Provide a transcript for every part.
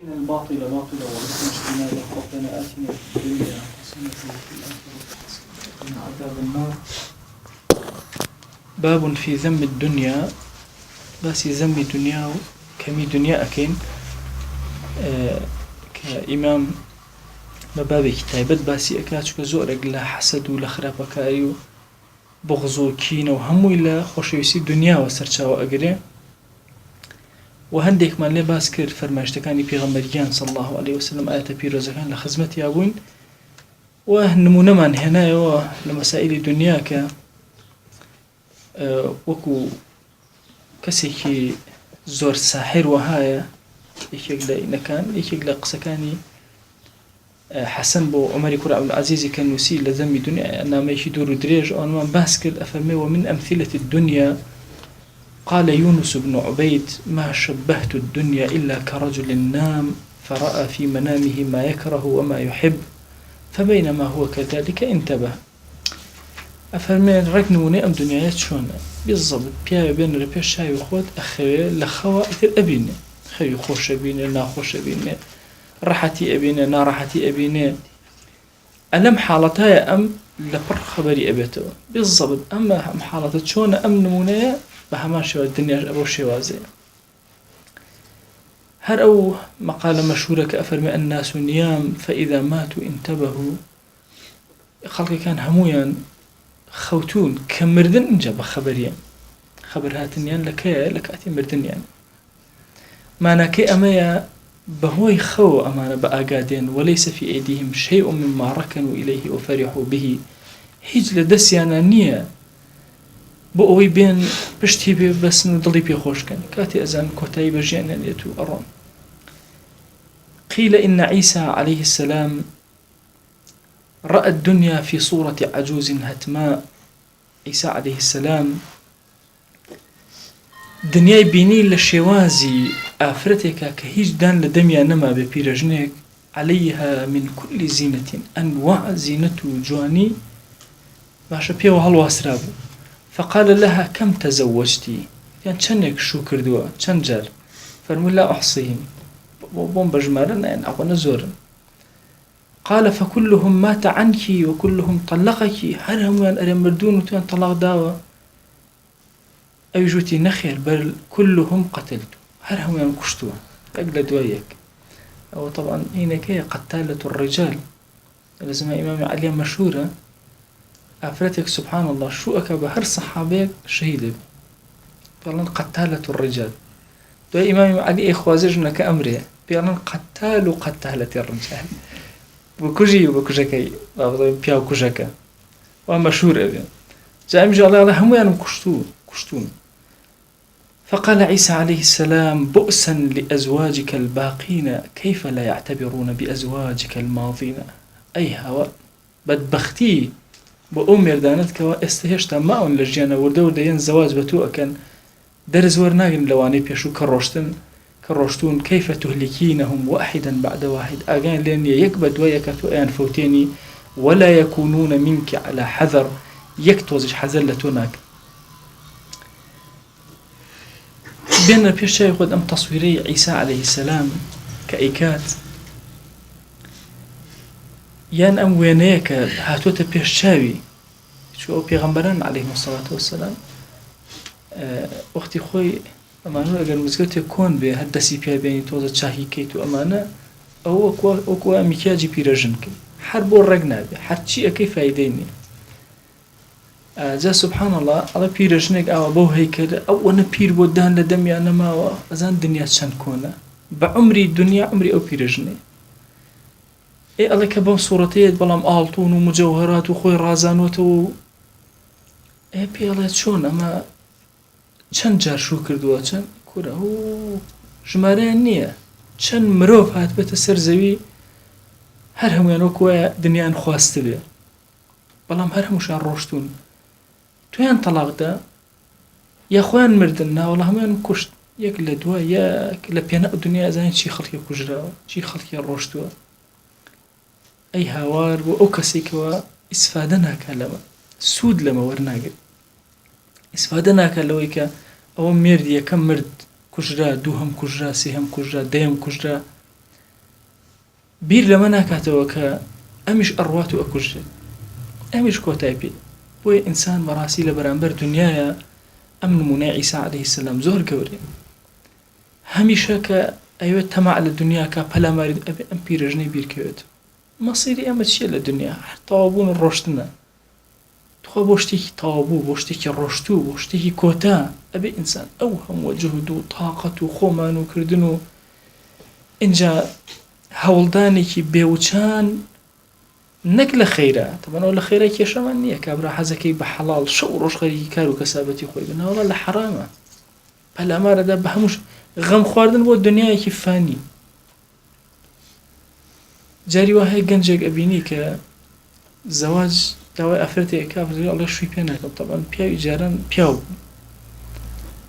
إن الباطل باطل وإثم اجتنابه ربنا آتنا في الدنيا حسنة وفي الآخرة حسنة وقنا عذاب النار. باب في ذم الدنيا، بس ذم الدنيا كمي دنيا أكين كإمام ببابي كتابت باسي أكاتشك زورك لا حسد ولا خرابكاري وبغض وكين وهم إلا خوشويسي دنيا وسرچاو أقري وهندێک مان لێ باس کرد فەرمایشتەکانی پێغەمبەریان صلی الله عليه وسلم ئاەتە پیرۆزەکان لە خزمەتیا بووین و نمونەمان هێنایەوە لە مەسائلی دنیا کە وەکو کەسێکی زۆر ساحر وهایە یەکێک لە ئینەکان یەکێک لە قسەکانی حەسەن بۆ عومەری کوڕ عەبدولعەزیزی کە نووسی لە ذەمی دنیا نامەیەکی دوور و درێژ ئەوەمان باس کرد ئەفەرمێ ومن أمثلة الدنيا قال يونس بن عبيد ما شبهت الدنيا إلا كرجل نام فرأى في منامه ما يكره وما يحب فبينما هو كذلك انتبه. أفرمين ركنوني أم دنيايات شونا بالضبط بيا بين ربيع شاي وخوات أخوي لخوا إثر أبيني خوي خوش أبيني ناخوش أبيني راحتي أبيني ناراحتي أبيني ألم حالتها أم لبر خبري أبيته بالضبط أما حالتها شونا أم نمونية بهمان شوى الدنيا أبو شوازي هر أو مقالة مشهورة كأفرمي الناس نيام فإذا ماتوا انتبهوا خلقي كان همويا خوتون كمردن انجا بخبريا خبر هاتنيان لك أتي مردن يعني معنى كي أمايا بهوي خو أمانة بأقادين وليس في أيديهم شيء مما ركنوا إليه وفرحوا به هيج لدسيانا نية بۆ ئەوەی بێن پشتی بێ بەسن و دڵی پێ خۆشکەن کاتی ئەزان کۆتایی بەژیانیان لێت و ئەڕۆن. قيل إن عيسى عليه السلام رأى الدنيا في صورة عجوز هتماء. عيسى عليه السلام دنياي بيني لشوازي آفرتك كهيج دان لدميا نما ببيرجنك عليها من كل زينة أنواع زينة جواني باشا بيو هالواسرابو فقال لها كم تزوجتي يعني چنك شو كردوا چن جار فرموا لا أحصيهم بوم بجمارنا يعني أقوى زورن قال فكلهم مات عنك وكلهم طلقك هرهم يعني أريم مردون وتوان طلاق داوا أو جوتي نخير بل كلهم قتلت هرهم يعني كشتوا أقل دوايك أو طبعا هناك قتالة الرجال لازم إمام علي مشهورة أفرتك سبحان الله شو أكبر هر صحابيك شهيد بيقولن قتالة الرجال دو إمام علي إخوازجنا كأمره بيقولن قتالة الرجال وكجي وكجكي بياو كجكا ومشهور أبي جاء مجال الله هم يعني كشتون فقال عيسى عليه السلام بؤسا لأزواجك الباقين كيف لا يعتبرون بأزواجك الماضين أي هوا بدبختي بۆ ئەو مێردانەتکەوە ئێستا هێشتا ماون لە ژیانە وردە دەیەن زەواج بە تۆ ئەکەن دەرز وەرناگرن لەوانەی پێشوو کە ڕۆشتون كيف تهلكينهم واحدا بعد واحد ئاگان لێن یەک بە دوای یەکە تۆ ئەیان فەوتێنی ولا يكونون منك على حذر یەک تۆزیش حەزەر لە تۆ ناکەن. بێنە پێش چاوی خۆت ئەم تەسویرەی عیسا عەلەیهی سەلام کە ئەیکات یان ئەم وێنەیە کە هاتوۆتە پێش چاوی چۆ ئەو پێغەمبەران عەلەیهیمۇ الصەلاة وەسەلام وەختی خۆی ئەمانە ئەگەر مزگەوتێک کۆن بێ هەر دەستی پێ بێنی تۆزە چاهی کەیت و ئەمانە ئەو وەکوە میکیاجی پیرەژن کرد هەر بۆ ڕێک نابێ هەرچی ئەەکەی فایدەی نییە. جا سبحان الله ئەڵە پیرەژنێک ئاوە بەو هەیکەلە ئەوەنە پیر بۆ دان لە دەمیان نەماوە ئەزان دنیا چەند کۆنە بە عومری دنیا عومری ئەو پیرەژنێ ئەڵێ کە بەم سوورەتەیەت بەڵام ئاڵتون و مجەوهرات و خۆی ڕازانوتەوە و پێڵێت چۆن ئەمە چەند جار شوو کردووە چەند کورە و ژمارەیان نییە چەند مرۆڤ هات بێتە سەر زەوی هەر هەمویان وەکوایە دنیایان خواستە بێ بەڵام هەر هەمووشان ڕۆشتون تویان تەلاقدا یا خۆیان مردن ناوەڵە هەمویان کوشت یەک لە دوای یەک لە پێنە دنیا ئەزانین چی خەڵکی کوژراوە چی خەڵکی ڕۆشتووە. ئەی هاوار بۆ ئەو کەسێکەوە ئیسفادە ناکات لەمە سوود لەمە وەرناگرێت ئیسفادە ناکات لەوەی کە ئەوە مێردی یەکەم مرد کوژرا دووهەم کوژرا سێهەم کوژرا دەیەم کوژرا بیر لەمە ناکاتەوە کە ئەمیش ئەڕوات و ئەکوژێت ئەمیش کۆتای پێ بۆیە ئینسان بەڕاستی لە بەرامبەر دنیاە ئەم نمونەی عیسا عەلەیهی سەلام زۆر گەورەیە هەمیشە کە ئەوێت تەماع لە دنیا کا پەلاماری ئەبێ ئەم پیرەژنەی بیرکەوێت مەسیری ئەمە چییە لە دنیا تەواوبوون و ڕۆشتنە تخوا بۆ شتێکی تەواوبوو بۆ شتێکی ڕۆشتوو بۆ شتێکی کۆتا ئەبێ ئینسان ئەو هەموو جوهد و تاقەت و خۆمان و کردن و اینجا هەوڵدانێکی بێوچان نەک لە خەیرە تەمەنەوە لە خەیرە کێشەمان نییە کابرا حەزەکەی بە حەڵاڵ شەو ڕۆژ خەریکی کار و کەسابەتی خۆی بناوەڵا لە حەرامە پەلامارەدا بە هەمووش غەم خواردن بۆ دنیایەکی فانی جاری وهەیە گەنجێک ئەبینی کە زەواج داوای ئافرەتێک کافری ئەڵێ شووی پێ ناکەم تەبەن پیاوی جاران پیاو بوو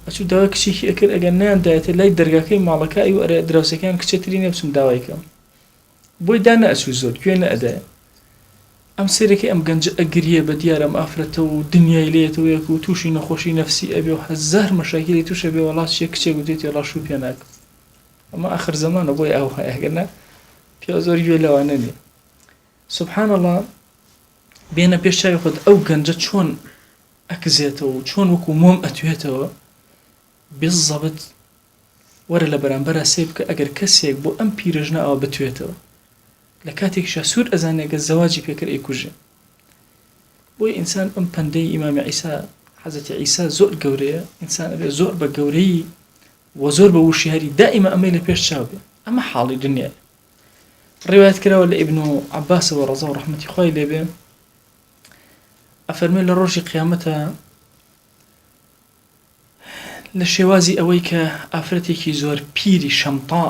ئەچوو داوای کچێکی ئەکرد ئەگەر نەیاندایەتە لای دەرگاکەی ماڵەکە و ئەرێ دراوسەکان کچێتری نێ بچم داوایکەم بۆی دانا ئەچوو زۆر گوێ نەئەدایە ئەم سێرەکەی ئەم گەنجە ئەگریە بە دیارە ئەم ئافرەتە و دنیای لێتەوە یەک و تووشی نەخۆشی نەفسی ئەبێ و هەزار مەشاکلی تووشە بێ وڵات چێ کچێک و دێتی وڵات شووی پێ ناکەم ئەمە ئاخر زەمانە بۆی ئەو هەیەگەنە پیا زۆر گوێ لەوانە نیە سوبحان الله بێنە پێش چاوی خۆت ئەو گەنجە چۆن ئەکزێتەوە و چۆن وەکو مۆم ئەتوێتەوە بێزەبت وەرە لە بەرامبەرە سێ بکە ئەگەر کەسێک بۆ ئەم پیرەژنە ئەوە بتوێتەوە لە کاتێکیشە سوور ئەزانێگە زەواجی پێکرد ئەیکوژێ بۆی ئینسان ئەم پەندەی ئیمامی عیسا حەزەتی عیسا زۆر گەورەیە ئینسان ئەبێ زۆر بە گەورەی و زۆر بە وشیاری دائیمە ئەمەی لە پێش چاو بێ ئەمە حاڵی دنیای ڕێوایەت کراوە لە ئیبن عەباسەوە ڕەزا و ڕەحمەتی خوای لێبێ ئەفەرمێ لە ڕۆژی قیامەتە لە شێوازی ئەوەی کە ئافرەتێکی زۆر پیری شەمتا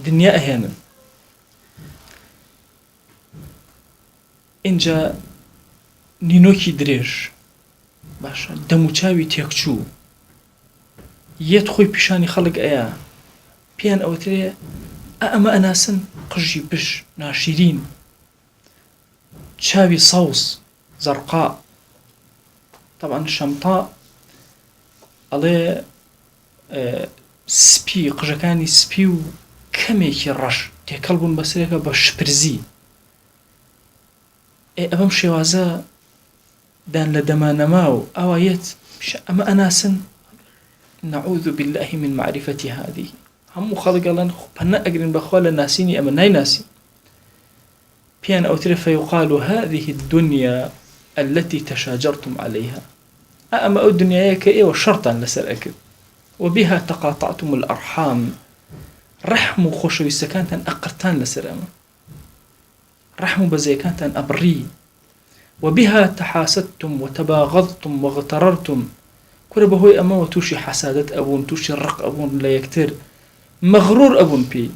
دنیا ئەهێنن اینجا نینۆکی درێژ باشە دەموچاوی تێکچوو یەت خۆی پیشانی خەڵک ئەیە پێیان ئەوترێ ئەمە ئەناسن قژی بش ناشیرین چاوی سەوز زەرقا طبعا شەمتا ئەڵێ سپی قژەکانی سپی و کەمێکی ڕەش تێکەڵ بوون بەسەرێکە بە شپرزی ئەبەم شێوازە دان لە دەمانەما و ئەوەیەت ئەمە ئەناسن نەعوذ بالله من معرفة هذه هەموو خەڵک ئەڵێن پەنە ئەگرن بەخوا لە ناسینی ئەمە نایناسین بيان أوتر فيقال هذه الدنيا التي تشاجرتم عليها أما الدنيا كأي وشرطا لسر أكد وبها تقاطعتم الأرحام رحم خوش ويسكانتن أقرتان لسر أما رحم بزيكانتن أبري وبها تحاسدتم وتباغضتم واغتررتم كل بهوي أما وتوشي حسادة أبون توشي الرق أبون لا يكتر مغرور أبون بي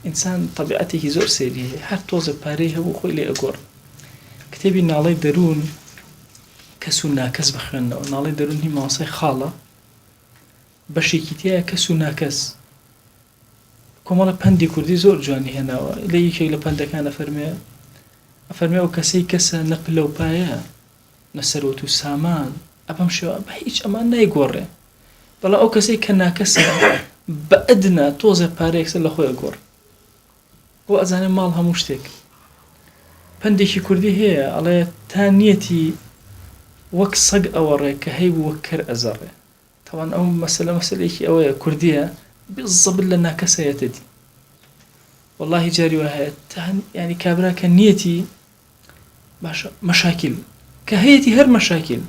إنسان طبيعته زور سيريه هر توزة باريه وخوي لي أقول كتابي نالي درون كسو ناكس بخيرنا نالي درون هي ماسي خالة بشي كتيا كسو ناكس كمالا بندي كردي زور جواني هنا إلي يكي لبندا كان أفرمي وكسي كسا نقل لو بايا نسروتو سامان أبام شو بهيج أمان ناي قوري بلا أو كسي كناكسا بأدنا توزة باريكس اللي خوي أقول و ئەزانێ ماڵ هەموو شتێک پندێکی کوردی هەیە ئەڵێ تا نیەتی وەک سەگ ئەوەڕێ کە هەی وەک کەر ئەزەڕێ تەوان ئەو مەسەلەیەکی ئەوەیە کوردیە بزەبل لە ناکەسەیەتە دی واللهی جاری وە هەیە یعنی کابرا کە نیەتی باشە مەشاکل کە هەیەتی هەر مەشاکل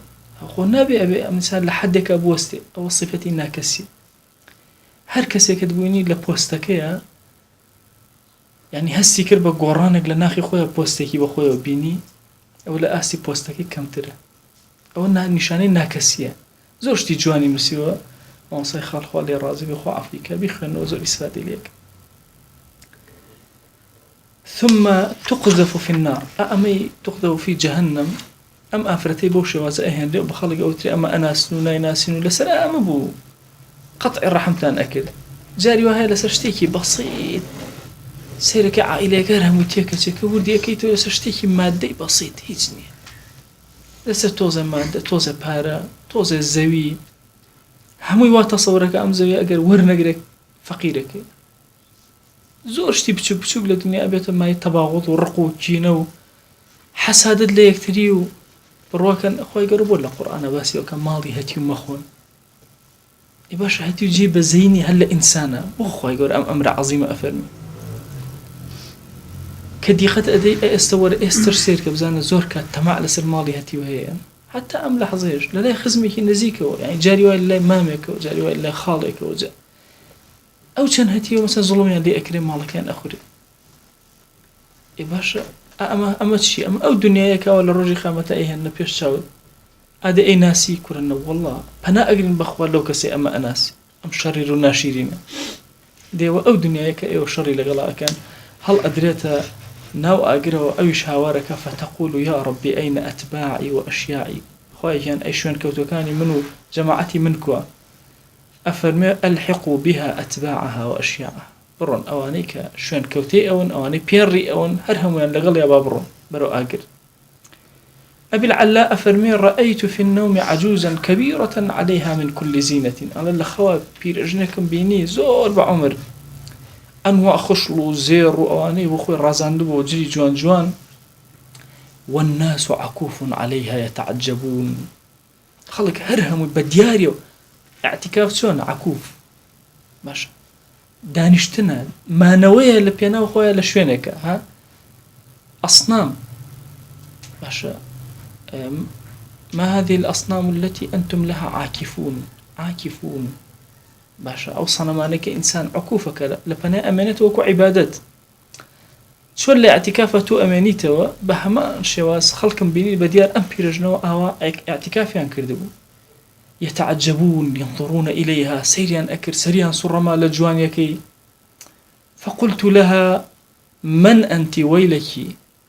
خۆ نابێ ئەبێ ئەمسان لە حەدێکە بوەستێ ئەوە صفەتی ناکەسی هەر کەسێکت بووینی لە پۆستەکەیە يعني هستی کرد بە گۆڕانێک لە ناخی خۆیە پۆستێکی بە خۆیەوە بینی ئەو لە ئاستی پۆستەکەی کەمترە ئەوە نیشانەی ناکەسیە زۆر شتی جوانی نووسیوە مامۆستای خاڵخوا لێ ڕازی بێ خوا عەفوی کە بیخوێنەوە زۆر ئیسفادەی لێ بکە ثم تقذف في النار أمي تقذف في جهنم أم أفرتي بو شوازة أهين لأ بخلق أوتري أما أناسنو نايناسنو لسر أما بو قطع الرحمتان أكل جاري وهي لسر شتيكي بسيط سيرك عائلة كارهم وتيكا وردي أكيد لسر شتيكي مادي بسيط هيج نية لسر توزة مادة توزة بارا توزة زوي هموي واتصورك أم زوي أقر ورنقرك فەقیرەکەی زۆر شتی بچوک بچوک لە دنیا بێتە مای تەباغوت و ڕق و کینە و حەسادت لە یەکتری و بڕواکەن خۆی گەورە بۆ لە قورئانە باسیەوە کە ماڵی هەتی و مەخۆن ئی باشە هەتی و جێ بەزەینی هەر لە ئینسانە بۆ خۆی گەورە ئەم ئەمرە عەزیمە ئەفەرمی کە دیقەت ئەدەی ئێستا وەرە ئێستر سێر کە بزانە زۆر کات تەماع لەسەر ماڵی هەتی و هەیە حتا ئەم لە حەزەیەش لە لای خزمێکی نزیکەوە یعنی جاری وای لای مامێکەوە جاری وای لای خاڵێکەوە جا ئەو چەند هەتیەوە مەسەن زوڵمیان لێ ئەکرێ ماڵەکەیان ئەخورێ ئی باشە ئەمە چی ئەمە ئەو دنیایەکەوە لە ڕۆژی قیامەتە ئەیهێنە پێش چاوت ئادە ئەی ناسی کوڕنە وەڵڵا پەنا ئەگرن بەخوا لەو کەسێ ئەمە ئەناسی ئەم شەڕی ڕوو ناشیرینە دێوە ئەو دنیایەکە ئێوە شەڕی لەگەڵاکەن هەڵ ئەدرێتە ناو ئاگرەوە ئەویش هاوارەکە فتەقول یا ربی ئەینە ئەتباعی و ئەشیاعی خۆیان ئەی شوێن کەوتەکانی من و جەماعەتی من کووە ئەفەرمێ ئەلحقوا بها ئەتباعها و ئەشیاعها بڕۆن ئەوانەی کە شوێن کەوتەی ئەون ئەوانەی پێڕی ئەون هەر هەمویان لەگەڵ یا با بڕۆن بەرەو ئاگر أبي العلاء أفرمي رأيت في النوم عجوزا كبيرة عليها من كل زينة على الأخوات بيرجنكم بيني زور بعمر أنواع خشل زير وأواني وخوي رازان دبو وجري جوان جوان والناس عكوف عليها يتعجبون خلق هرهم بدياريو اعتكاف شون عكوف ماشا دانشتنا ما نوية لبينا وخويا لشوينك ها أصنام ماشا ما هذه الأصنام التي أنتم لها عاكفون باشا أو صنمانك إنسان عكوفك لبناء أمانته وكو عبادت شو اللي اعتكافته أمانيته بهما شواز خلقم بيني بديار أم بيرجنوا أو اعتكافيان كردبو يتعجبون ينظرون إليها سيريان أكر سريان صرما لجوان يكي فقلت لها من أنت ويلك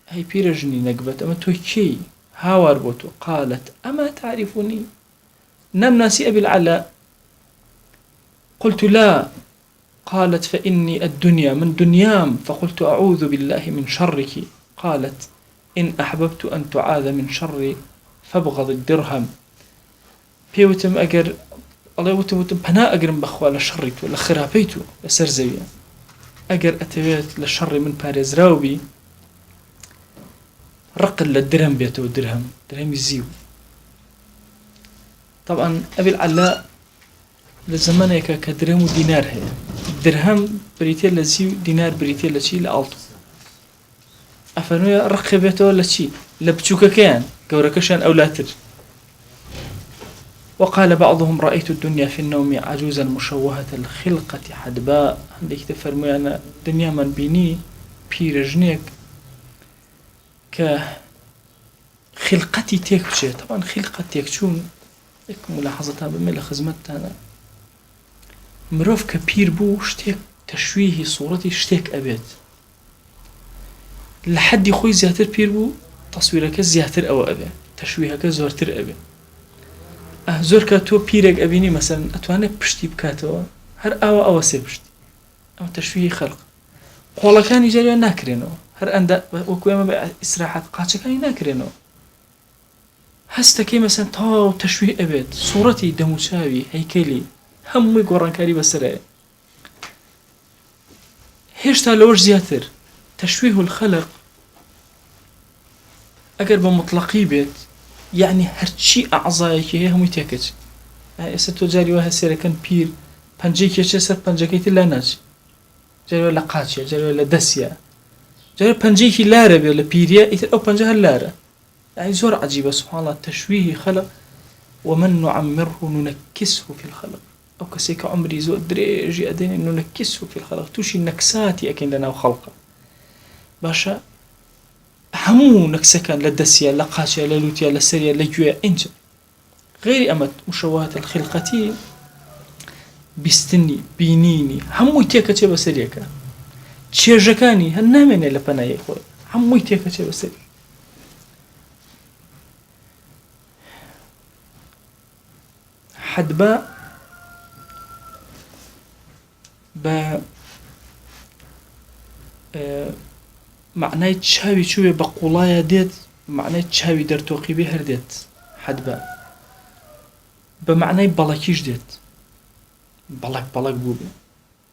هاي بيرجني نقبت أما توكي هاوار بوتو قالت أما تعرفني نم ناسي أبي العلاء قلت لا قالت فإني الدنيا من دنيام فقلت أعوذ بالله من شرك قالت إن أحببت أن تعاذ من شري فابغض الدرهم بيوتم أجر الله يوتم بنا أجرم بخوا لشريت ولا خرابيتو لسرزويا أجر أتويت للشر من باريز راوبي رقل للدرهم بيته درهم يزيو طبعا أبي العلاء لزمانك كدرهم ودينار هي درهم بريتيل لزيو دينار بريتيل لشي لألطو أفنويا رقي بيته لشي لبتشوك كان كوركشان أولاتر وقال بعضهم رأيت الدنيا في النوم عجوزا مشوهة الخلقة حدباء عندك تفرمي أنا دنيا من بيني بيرجنيك كخلقتي تيكشي طبعا خلقة تيكشون ملاحظتها بميل خزمتها مروف كبير بو شتيك تشويه صورتي شتيك أبيت لحد خوي زياتر بير بو تصويرك زياتر أو أبي تشويهك زورتر أبي زۆر کە تۆ پیرێک ئەبینی مەسەن ئەتوانێت پشتی بکاتەوە هەر ئاوە سێ پشتی ئەم تەشویهی خەڵق قۆڵەکانی جاریان ناکرێنەوە هەر ئەندە وەکو ئێمە بە ئیسراحەت قاچەکانی ناکرێنەوە هەستەکەی مەسەن تاو تەشویه ئەبێت سوورەتی دەموچاوی هەیکەلی هەمووی گۆڕانکاری بەسەرایە هێشتا لەوەش زیاتر تەشویه الخەلق ئەگەر بە مطلقی بێت يعني هرچی ئەعزایەکی هەیە هەمووی تێکەچ ئێستا تۆ جاری وایە سێرەکەن پیر پەنجەی کێچێ سەر پەنجەکەیتی لا ناچی جاری وایە لە قاچیە جاری وایە لە دەستیە جاری پەنجەیەکی لارە بێ لە پیریە ئیتر ئەو پەنجە هەر لارە يعني زۆر عەجیبە سوبحان الله تەشویهی خەلق ومن نعمره ننكسه في الخلق ئەو کەسێک کە عمری زۆر درێژی ئەدەینێ ننكسه في الخلق تووشی نەکساتی ئەکەین لەناو خەڵقە باشە همو نكسكان للدسيا لقاشيا للوتيا للسريا لجويا انجا غير أمد مشوهة الخلقتي بستني بينيني همو تيكا تيبا سريكا تشيرجكاني هنامين لبنا يخوي همو تيكا تيبا سري حدبا معنای چاوی چوبێ بە قوڵایە دێت معنای چاوی دەرتۆقی بێ هەر دێت حەدبە بە معنای بەڵەکیش دێت بەڵەک بوو بێ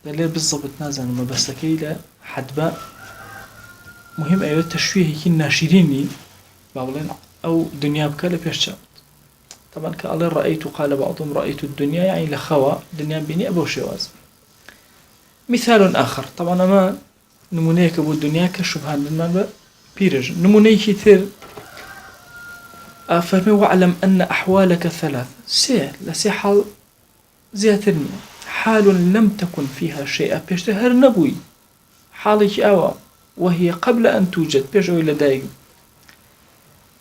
دليل بالضبط نازن ما بس كيلا حدبا مهم أيوة تشويه كي الناشريني بعضين أو دنيا بكالة بيشتغل طبعا كأل رأيت قال بعضهم رأيت الدنيا يعني لخوا دنيا بيني أبو شواز. مثال آخر طبعا ما نمونيك أبو الدنيا كشبهان بالمعنى بيرج نموني كتير فهمي واعلم أن أحوالك ثلاث لسي حال زياترني حال لم تكن فيها شيء بيشتهر نبوي حالك أوا وهي قبل أن توجد بيشو إلى دايق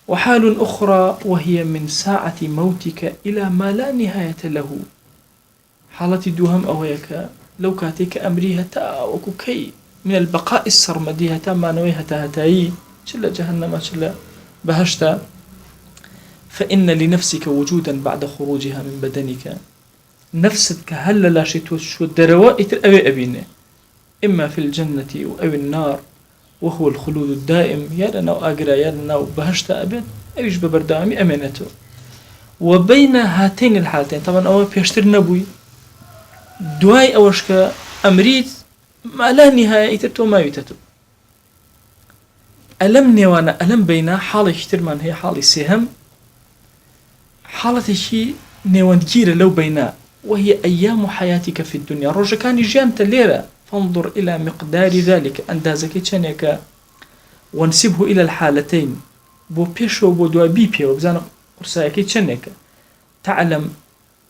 وحال أخرى وهي من ساعة موتك إلى ما لا نهاية له حالتي دوهم أويك لو كاتيك أمريها تا وكوكي من البقاء السرمدي هتا ما نويها هتاي شلا جهنم شلا بهشتا فإن لنفسك وجودا بعد خروجها من بدنك نفسك هل لا شيء شو الدرواء أبي أبينه إما في الجنة أو النار وهو الخلود الدائم يا لنا وأجرا يا لنا وبهشتا أبد أيش ببردامي أمانته وبين هاتين الحالتين طبعا أول بيشتر نبوي دواي أوشك أمريت ما لا نهاية تتو ما يتتو ألم نيوانا ألم بين حالي شترمان هي حالي سهم حالة شيء نيوان جيرة لو بينا وهي أيام حياتك في الدنيا رجع كان جانت الليلة فانظر إلى مقدار ذلك أندازك تشانيك وانسبه إلى الحالتين بو بيشو بو دوا بيبيا وبزانا قرصايك تشانيك تعلم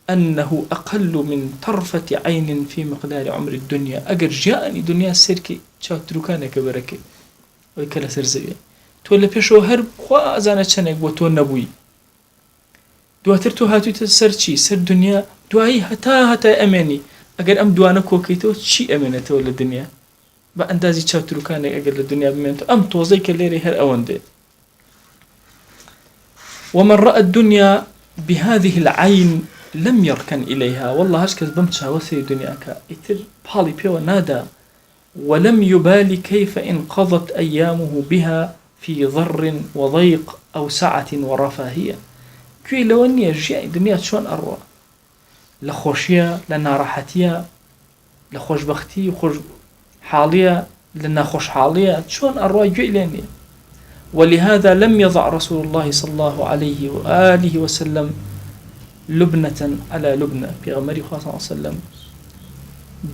أنه أقل من طرفة عين في مقدار عمر الدنيا أجر جاءني دنيا سيركي شاو تروكانك بركي ويكلا سرزوية تولى بيشو هرب خوا أزانا تشانيك بو تو نبوي دواتر تو هاتو تسرچی سر دنیا دوایی هتا امنی اگر ام دوانا کوکیتو چی امنته ولا دنیا با اندازی چاوترو کانه اگر الدنيا بمنتو ام توزي كليري هر اوندي ومن رأى الدنيا بهذه العين لم يركن إليها والله هشكز بمتشا وثي دنيا كا اتر بالي بيو نادا ولم يبالي كيف انقضت أيامه بها في ضر وضيق أو سعة ورفاهية كوي لو اني ارجع دنيا شلون اروى لخوشيه لناراحتيه لخوشبختي وخوش حاليه لنا خوش حاليه شلون اروى جيلني ولهذا لم يضع رسول الله صلى الله عليه واله وسلم لبنه على لبنه في غمر صلى الله عليه وسلم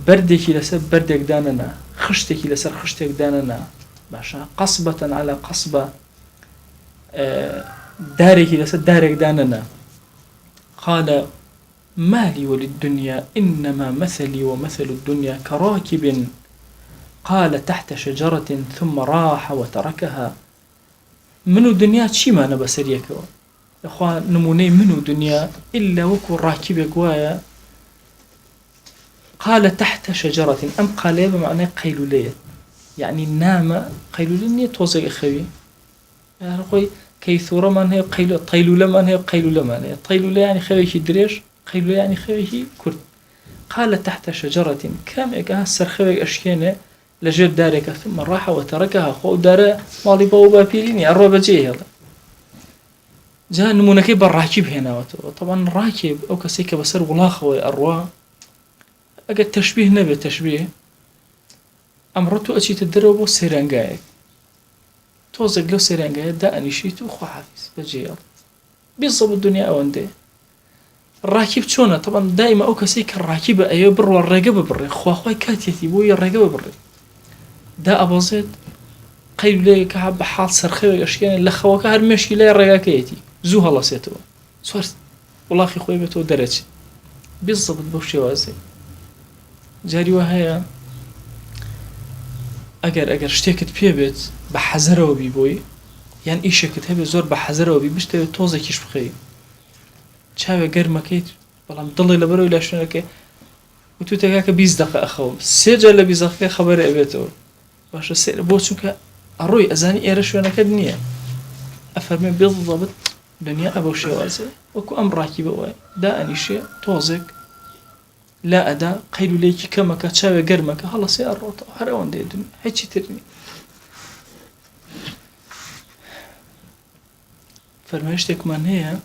بردك لسر بردك داننا خشتك لسر خشتك داننا باشا قصبه على قصبه دارك لسد دارك داننا قال ما لي وللدنيا إنما مثلي ومثل الدنيا كراكب قال تحت شجرة ثم راح وتركها منو دنيا شي ما نبسريك أخوان نموني منو دنيا إلا وكو راكب يقوايا قال تحت شجرة أم قال بمعنى قيلولية يعني نام قيلولية توزق أخوي يعني أخوي كيثورة من هي قيلولة من هي قيلولة من هي قيلولة يعني خويش دريش قيلولة يعني خويش كرد قال تحت شجرة كم إجا سرخوي أشكينة لجد دارك ثم راح وتركها خو دار مالي بوبا بيليني الربع جيه هذا جاء نمونكي بالراكب هنا طبعا الراكب أو كسيك بصير ولا خوي أروا أجا تشبيه نبي تشبيه أمرته أشي تدربه سيرانجاي توزق له سيرانجاي دا أنيشيت وخو حافظ بجيه بالضبط الدنيا أوندي الراكب شونه طبعا دائما أو كسيك الراكب أيوة بر والرقبة بر خواي كاتيتي بوي الرقبة بر دا أبو زيد قيل لي كعب حال سرخي أشياء لخوا كهر مشي لا الرقاكيتي زوها الله سيتو صارت والله أخي خوي بتو درجة بالضبط بوشي وازي جاري وهاي أجر شتيكت بيبت بحذره وبيبوي يعني إيش كتبه زور بحذره وبي بشتى توزي كيش بخير شاوي قرمكيت والله مضل لبرو إلى شنوكه وتو تكاك 20 دقيقة أخو سجل 20 دقيقة خبر أبيتو باش السير بوشوكا أروي أزاني إيرش وأنا كدنيا أفهم بالضبط دنيا أبو شوازي وكو أمر راكي بواي دا أني شيء توزك لا أدا قيلوا ليكي كما كتشاوي قرمك خلاص يا الروطة هرون دي دنيا هيتشي ترني فرميشتك من هي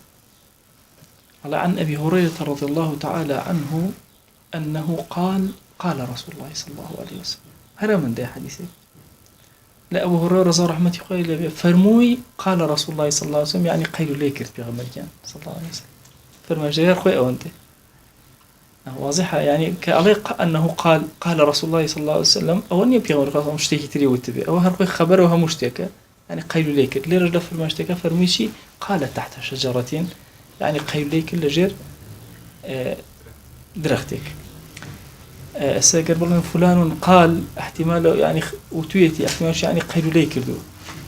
على عن أبي هريرة رضي الله تعالى عنه أنه قال رسول الله صلى الله عليه وسلم هذا من ده حديثه لا أبو هريرة رضي الله عنه يقول فرموي قال رسول الله صلى الله عليه وسلم يعني قيل ليكرت بيغمر جان صلى الله عليه وسلم فرما جير خوي أو أنت واضحة يعني كأليق أنه قال رسول الله صلى الله عليه وسلم أو أن يبيغمر قال مشتكي تري وتبي أو هرقي خبره مشتكى يعني قيل ليكرت ليه رجل فرما اشتكى فرميشي قال تحت شجرة يعني قيل ليكرت لجير درختك سأقرب فلان قال احتمال يعني وتويتي احتمال يعني قيل لي كردو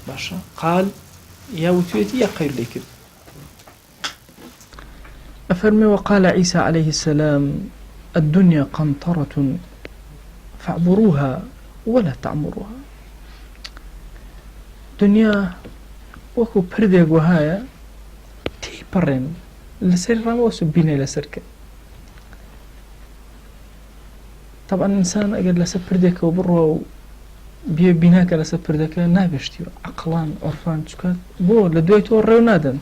باشا قال يا وتويتي يا قيل لي كردو أفرمي وقال عيسى عليه السلام الدنيا قنطرة فاعبروها ولا تعمروها دنيا وكو بردق وهايا تيبرن لسر رامو سبيني لسرك طبعا الإنسان أجد لسبردك وبره بيناك لسبردك نابشتي عقلان عرفان تشكات بو لدويتو الرو نادن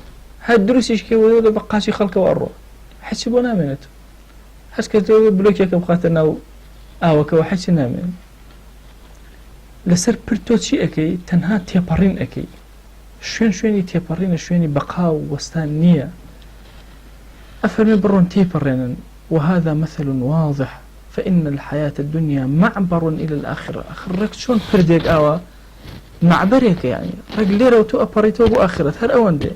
هاد دروسيش كي ولا بقاشي خلق وارو حسبو نامنته حسكتو بلوكيك بخاطرنا اوك وحش نامن لسر برتوتشي اكي تنها تيبرين اكي شويني تيبرين شويني بقاء وستان نية أفرمي برون تيبرين وهذا مثل واضح فإن الحياة الدنيا معبر إلى الآخرة أخرك شون برديك آوا معبرك يعني رجليرة وتو أبريتو بآخرة هل أون دي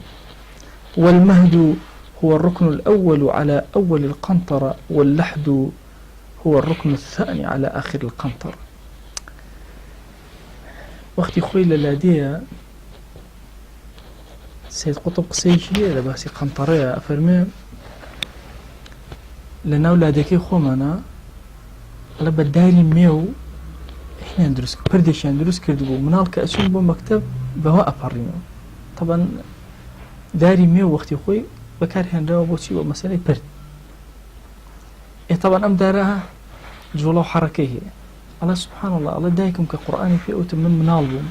والمهد هو الركن الأول على أول القنطرة واللحد هو الركن الثاني على آخر القنطرة وقت خوي للادية سيد قطب قسيجي لباسي قنطرية أفرمي لنا أولادك خومنا لبا داري ميو إحنا ندرس بردش ندرس كردبو منالك أسون بو مكتب بهو أبرينو طبعا داري ميو وقتي خوي بكار هندو بوشي ومسألة برد طبعا أم دارها جولو حركيه الله سبحان الله دايكم كقرآن في أوت من منالبهم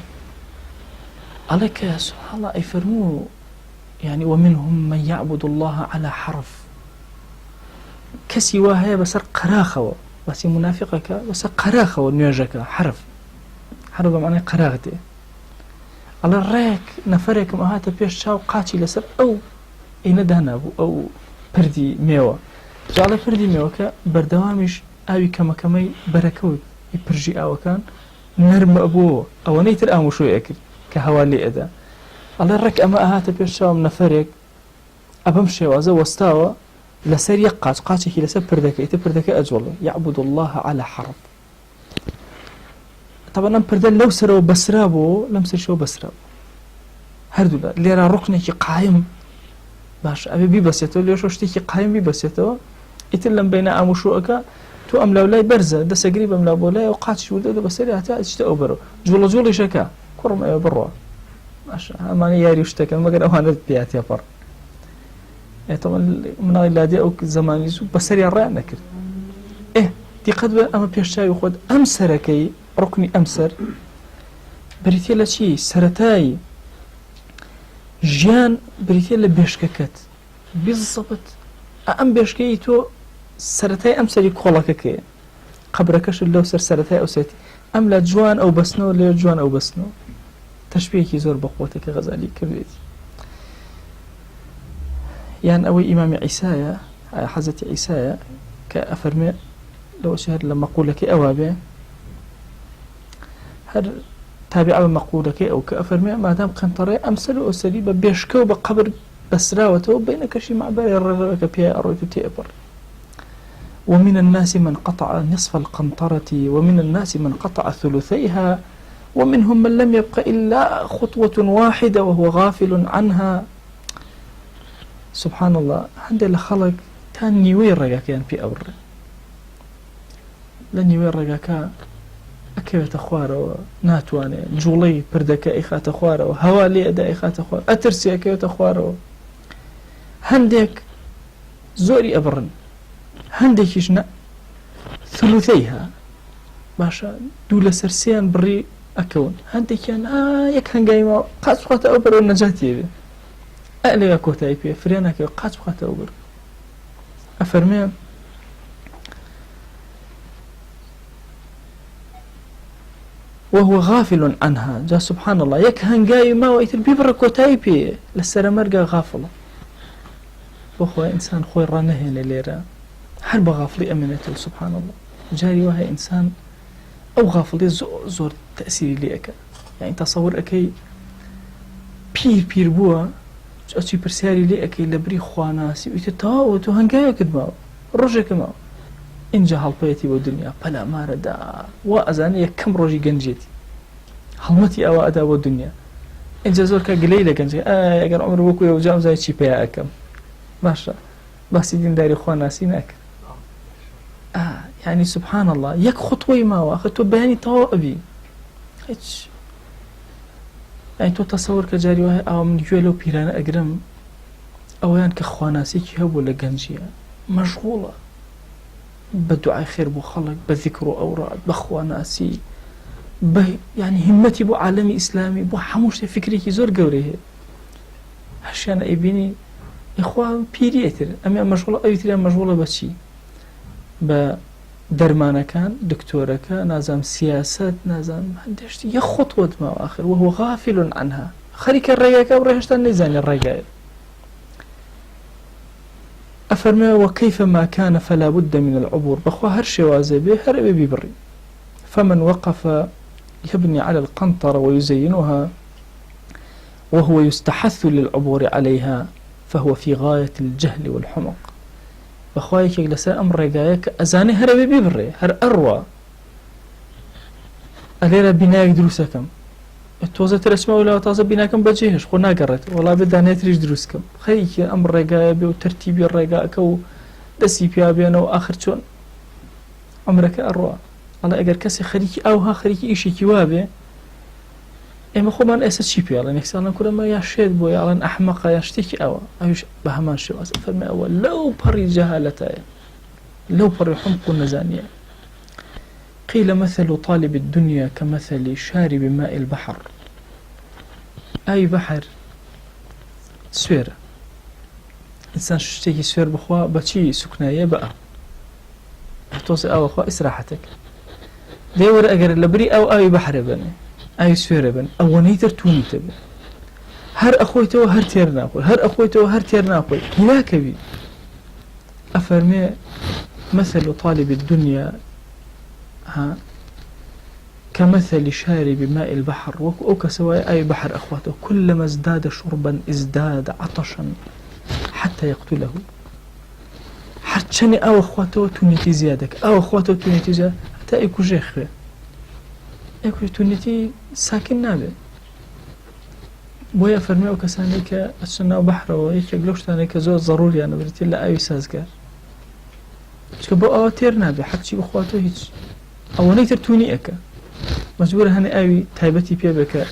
عليك سبحان الله يفرموا يعني ومنهم من يعبد الله على حرف كسي وهي بس قراخه بس منافقك بس قراخه ونيجك حرف معناه قراغته على الريك نفرك ما هات بيش شاو قاتي لسر أو إن دهنا أو بردي ميوه جعل بردي ميوه كبردوامش أوي كمي بركوي يبرجي أو كان نرم أبوه أو نيتر أمو شوي أكل كهوالي أدا على الرك أما هات بيش شاو نفرك أبمشي وازا واستاوى لسر يقاس قاتي لسر بردك يتبردك أجوله يعبد الله على حرف طبعا بردل لو سروا بسرابو لم سرشوا بسرابو هردو لا ليرا ركنك قايم باش أبي بيبسيتو ليش وشتيكي قايم بيبسيتو يتلم بين أموشوكا تو أملاو لاي برزة دس قريب أملاو بولاي وقاتش ولده بسري حتى اشتاقوا برو جولة شكا كرم أيو بروا ماشا هماني ياري وشتاكا ما قد أوهانا بيات يا بر طبعا من غير لادي أو زمان يزو بسري الرأي نكر دي قد أما بيشتاي وخد أمسركي ركني أمسر بريتيلا شي سرتاي جيان بريتيلا بيشككت بالضبط أم بيشكي تو سرتاي أمسري كولككي قبركش اللو سرتاي أو سيتي أم لا جوان أو بسنو لا جوان أو بسنو تشبيهك زور بقوتك غزالي كبيري يعني أوي إمام عيسايا حزة عيسايا كأفرمي لو شهر لما قولك أوابي هر تابع بمقولك أو كأفرمي ما دام قنطري أمثل أسليبا بيشكو بقبر بسراوته بينك شي معبر الرغبك بيا أرويت تيبر ومن الناس من قطع نصف القنطرة ومن الناس من قطع ثلثيها ومنهم من لم يبق إلا خطوة واحدة وهو غافل عنها سبحان الله عند الخلق كان نيوير رجا كان في أور لن يوير رجا كان أكيد تخواره ناتوانه جولي بردك إخات تخواره هوالي أدا إخات تخواره أترسي أكيد تخواره هندك زوري أبرن هندك يشنا ثلثيها باشا دولة سرسيان بري أكون هندك يعني يك هنجايما قاس بخات أوبر والنجاتي به أقلي كوتاي بيه فرينا كي قاس بخات أوبر أفرمي وهو غافل عنها. جا سبحان الله يك هنگاوی ماوە ئیتر بیبڕە کۆتایی پێ لە سەرە مەرگە غافڵە. بۆخۆی ئینسان خۆی ڕانەهێنێ لێرە هەر بە غافڵی ئەمێنێتەوە. سبحان الله جاری وایە ئینسان ئەو غافڵی زۆر زۆر تەئسیری لێ ئەکە. یعنی تەسەوور ئەەکەی پیر بووە ئەچی پرسیاری لێ ئەەکەی لە بری خواناسی ویتە تەواوە تۆ هەنگاوێکت ماوە ڕۆژێکە ماوە اینجا هەڵپەیەتی بۆ دنیا پەلامارەدا وا ئەزانێ یەکەم ڕۆژی گەنجێتی هەڵمەتی ئەوە ئەدا بۆ دنیا. اینجا زۆر کە گلەی لە گەنجێ ئەگەر عومر وەکوێ و جام زای چی پێیا ئەەکەم باشە باسی دینداری خواناسی ناکە. يعني سبحان الله يك خطوة ما واخذته بياني طوابي هيك يعني تو تصور كجاري وهي او من جوالو بيران اقرم او يعني كخواناسي كي هبو لقنجية مشغولة بدعاء خير بو خلق بذكر اوراد بخواناسي يعني همتي بو عالمي اسلامي بو حموش فكري كي زور قوري هشان ايبيني اخوان بيريتر امي مشغولة ايتر مشغولة بشي بە دەرمانەکان دکتۆرەکە نازام سیاست نازام هەندێشتی یە خۆت ماوە آخر وهو غافل عنها خەریکە ڕێگاکە و ڕێهشتا نەیزانێ ڕێگایە. ئەفەرمێ وكيف ما كان فلا بد من العبور بەخوا هەر شێوازێ بێ هەر ئەوێ بیبڕی. فمن وقف يبني على القنطرة ويزينها وهو يستحث للعبور عليها فهو في غاية الجهل والحمق. بەخوایەکێک لەسەر ئەم ڕێگایە کە ئەزانێ هەرەوێ بیبڕێ هەر ئەڕوا ئەلێرە بینایەک دروستەکەم تۆزە تەرەچمەوە لەوە تازە بیناکەم بەجێهێش خۆ ناگەڕێت وەڵا بێ دانێتریش دروستکەم خەریکە ئەم ڕێگایە بێ و تەرتیبی ڕێگاکە و دەستی پیا بێنەوە ئاخر چۆن عومرەکە ئەڕوا. ئەڵێ ئەگەر کەسێ خەریکی ئەوها خەریکی ئیشێکی وابێ ئێمە خۆمان ئێستا چی پێڵێن یەکساڵان کورەمە یا شێت بۆ یاڵەن ئەحمەقە یا شتێکی ئەوە ئەویش بە هەمان شێوازە فەرمێ ئەوە لەو پەڕی جەهالەتایە لەو پەڕی حمق و نەزانیە. قيل مثل طالب الدنيا كمثل شارب ماء البحر. أي بحر سويرة إنسان شتێکی سوێر بخوا بەچی سوکنایە بە تۆزی ئەوە خوا ئیسراحەتێک دێوەرە ئەگەر لە بری ئەو ئاوی بەحرە بنێ ئاوی سوێرە بن ئەوەنەی تر توونیتە بێ هەر ئەخۆیتەوە هەر تێر ناخۆی هەر ئەخۆیتەوە هەر تێر ناخۆی هیلاکەوی. ئەفەرمێ مثل طالب الدنيا كمثل شارب ماء البحر أو كسواء أي بحر أخواته كلما ازداد شربا ازداد عطشا حتى يقتله. حتى أو أخواته تونيتي زيادك أو أخواته تونيتي زيادك حتى يكو جيخ يكو تونيتي ساكن نابه بۆیە فەرمێ ئەو کەسانی کە ئەچن ناو بەحرەوە یەکێک لەو شتانەی کە زۆر زەڕوریانە بێتی لە ئاوی سازگار چکە بۆ ئەوە تێر نابێ حەقچی بخواتەوە هیچ ئەوەنەی تر توونی ئەکە مەجبورە هەنێ ئاوی تایبەتی پێ بێ کە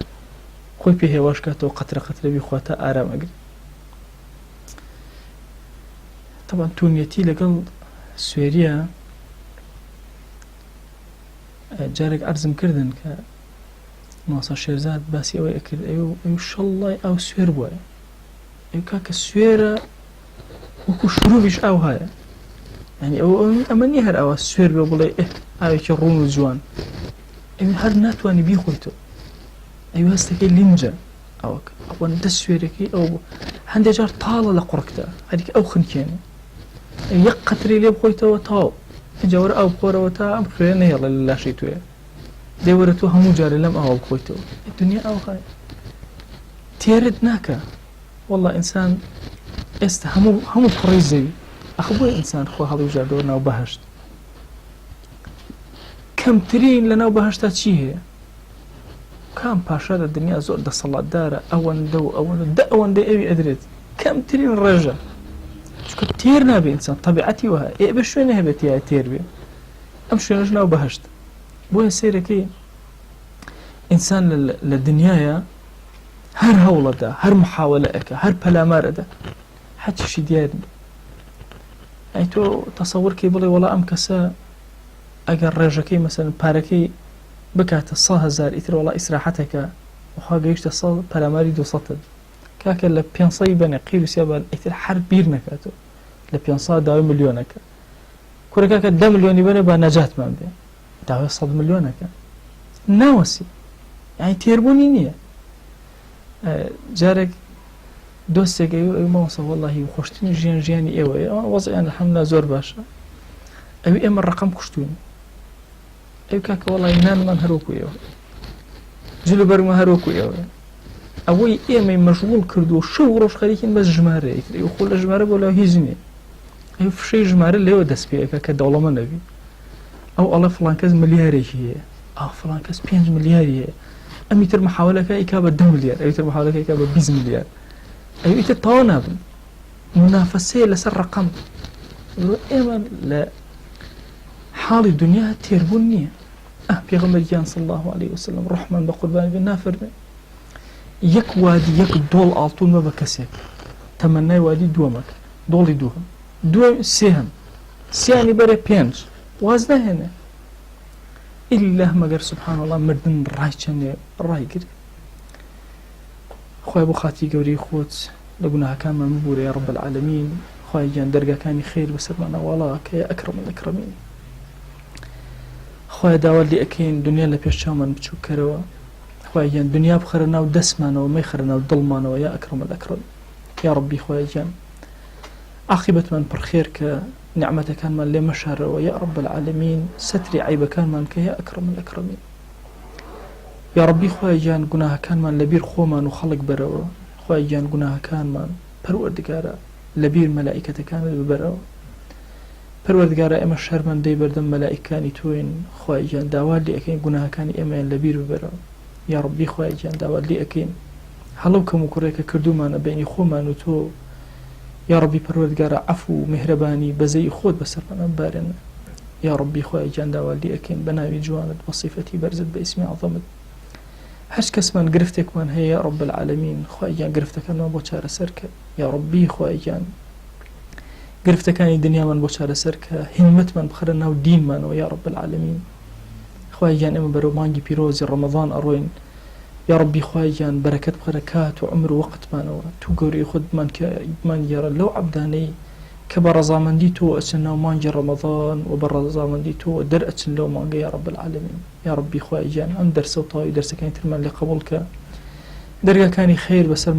خۆی پێ هێواش کاتەوە قەترە قەترە بیخواتە ئارام ئەگرێت. طبعا توونیەتی لەگەڵ سوێریە جارێک عەرزم کردن کە ماسا شێرزاد باسی ئەوەی ئەکرد ئەو شەڵڵای ئەو سوێر بووە ئەو کاکە سوێرە وەکو شروعیش ئەو هەیە یعنی ئەمە نیە هەر ئەوە سوێر بێ بڵێ ئاوێکی ڕوون و جوان ئەو هەر ناتوانانی بیخۆیتەوە ئەو هەستەکەی لیمجە ئەوەندە سوێرەکەی ئەو هەندێک جار تاڵە لە قوڕکدا هەریکە ئەو خنکێنێ یەک قەتری لێ بخۆیتەوە تاو ئەجاوەرە ئەو بخۆرەوە تا ئەم خوێنە نەهێڵە لە لاشەی توێ دێوەرە تۆ هەموو جارە لەم ئاوا بخۆیتەوە دنیا ئەو هەیە تێرت ناکە. وەڵڵا ئینسان ئێستا هەموو پڕی زەوی ئەخ بۆی ئینسان خۆ هەڵبژاردەوە ناو بەهەشت کەمترین لە ناو بەهەشتا چی هەیە؟ کام پاشا لە دنیا زۆر دەسەڵاتدارە ئەوەندە و ئەوەندەی ئەوی ئەدرێت کەمترین ڕێژە چکە تێر نابێ ئینسان تەبیعەتی وهە بە شوێنە هەبێت یا تێر بێ ئەم شوێنەش ناو بەهەشت. بۆیە سیرەکەی ئینسان لە دنیاە هەر هەوڵەدا هەر محاولە ئەکە هەر پەلامارەدا حەچیشی دیار نیە. ئەی تۆ تەسەوورکەی بڵێ وەڵا ئەم کەسە ئەگەر ڕێژەکەی مەسەن پارەکەی بکاتە 100,000 ئیتر وەڵا ئیسراحەتەکە وخوا گەیشتە 100 پەلاماری 200 کاکە لە 500 بەنێ قیروسیا بە ئیتر هەر بیر نەکاتەوە لە 500 داوای ملیۆنەکە کورەکەکە 10 ملیۆنی بەنێ با نەجاتمان بێ داوای 100 ملیۆنەکە ناوەسی یعنی تێربوونی نییە. جارێک دۆستێک ئەوی مامۆستا وەڵڵاهی خۆشترین ژیانی ئێوەیە ئەوە وەزعیان الحەمدولیلا زۆر باشە ئەوی ئێمە ڕقم کوشتوین ئەو کاکە وەڵڵاهی نانمان هەرۆکو ئێوە جلو بەرمە هەرۆکو ئێوە ئەوەی ئێمەی مەشغوڵ کردو شەو ڕۆژ خەریکین بەس ژمارەیەک ئەو خۆ لە ژمارە بۆ لەو هیچ نییە ئەو فشەی ژمارە لێوە دەست پێەکە کە دەوڵەمە نەبی ئەو ئەڵە فڵان کەس ملیارێکی هەیە فڵان کەس 5 ملیاری هەیە ئەمی تر محاولەکە ئیکا بە 10 ملیار ئەوی تر محاولەکە ئیکا بە 20 ملیار ئەوی تر تەواو نابن منافەسەیە لەسەر ڕقم ئێمە لە حاڵی دنیا تێربوون نییە. پێغەمبەریان صلی الله عليه وسلم ڕحمان بە قوربانی بێ نافەرمێ یەک وادی یەک دۆڵ ئاڵتون بە کەسێک تەمەنای وادی دووەمەکە دۆڵی دووەم سێهەم سیانی بەرە 5 واز ناهێنێ ئیلا مەگەر سبحان الله مردن ڕای چەندێ ڕایگرێ. خۆی بۆ خاتی گەورەی خۆت لە گوناهەکانمان ببوورە یا رب العالمین. خۆی گیان دەرگاکانی خێر بەسەرمانە وەڵا کە یا ئەکرەم الأکرەمین. خۆی داوات لێ ئەکەین دنیا لە پێش چاومان بچووکەرەوە خۆی گیان دنیا بخەرە ناو دەستمانەوە مەیخەرە ناو دڵمانەوە یا ئەکرەم الأکرەمین. یا ربی خۆی گیان عاقبەتمان پڕخێر کە نعمەتەکانمان لێ مەشارەوە یا رب العالمین سەتری عیبەکانمان کە یا ئەکرەم الأکرەمین. یا ربی خۆی گیان گوناهەکانمان لەبیر خۆمان و خەڵک بەرەوە خۆی گیان گوناهەکانمان پەروەردگارە لەبیر مەلائیکەتەکانت ببەرەوە. پەروەردگارە ئێمە شەرمەندەی بەردەم مەلائیکانی تۆین خۆی گیان داوات لێ ئەەکەین گوناهەکانی ئێمەیان لەبیر ببەرەوە. یا ربی خۆی گیان داوات لێ ئەەکەین هەڵەو کەم و کوڕێکە کردومانە بینی خۆمان و تۆ یا ربی پەروەردگارە عەفو و میهرەبانی بەزەی خۆت بەسەرمانە ببارێنە. یا ربی خۆی گیان داوات لێ ئەەکەین بە ناوی جوانت بە صیفەتی بەرزت بە ئیسمی عەظەمت هەر کەسمان گرفتێکمان هەیە یا رب العالمین خۆی گیان گرفتەکانمان بۆ چارەسەر کە یا ربی خۆی گیان گرفتەکانی دنیامان بۆ چارەسەر کە هیممەتمان بخەرە ناو دینمانەوە یا رب العالمین. خۆی گیان ئێمە بەرەو مانگی پیرۆزی ڕەمەضان ئەڕۆین یا ربی خۆی گیان بەرەکەت بخەرە کات و عمر و وەقتمانەوە تو گەورەی خودمان کە ئیدمان گێڕە لەو عەبدانەی کە بە ڕەزامەندی تۆ ئەچن ناو مانگی ڕەمەضان و بە ڕەزامەندی تۆ دەرئەچن لەو مانگە یا رب العالمین. یا ربی خۆی گیان ئەم دەرسە و تاوی دەرسەکانی ترمان لێ قبوڵ کە دەرگاکانی خێر بەسەر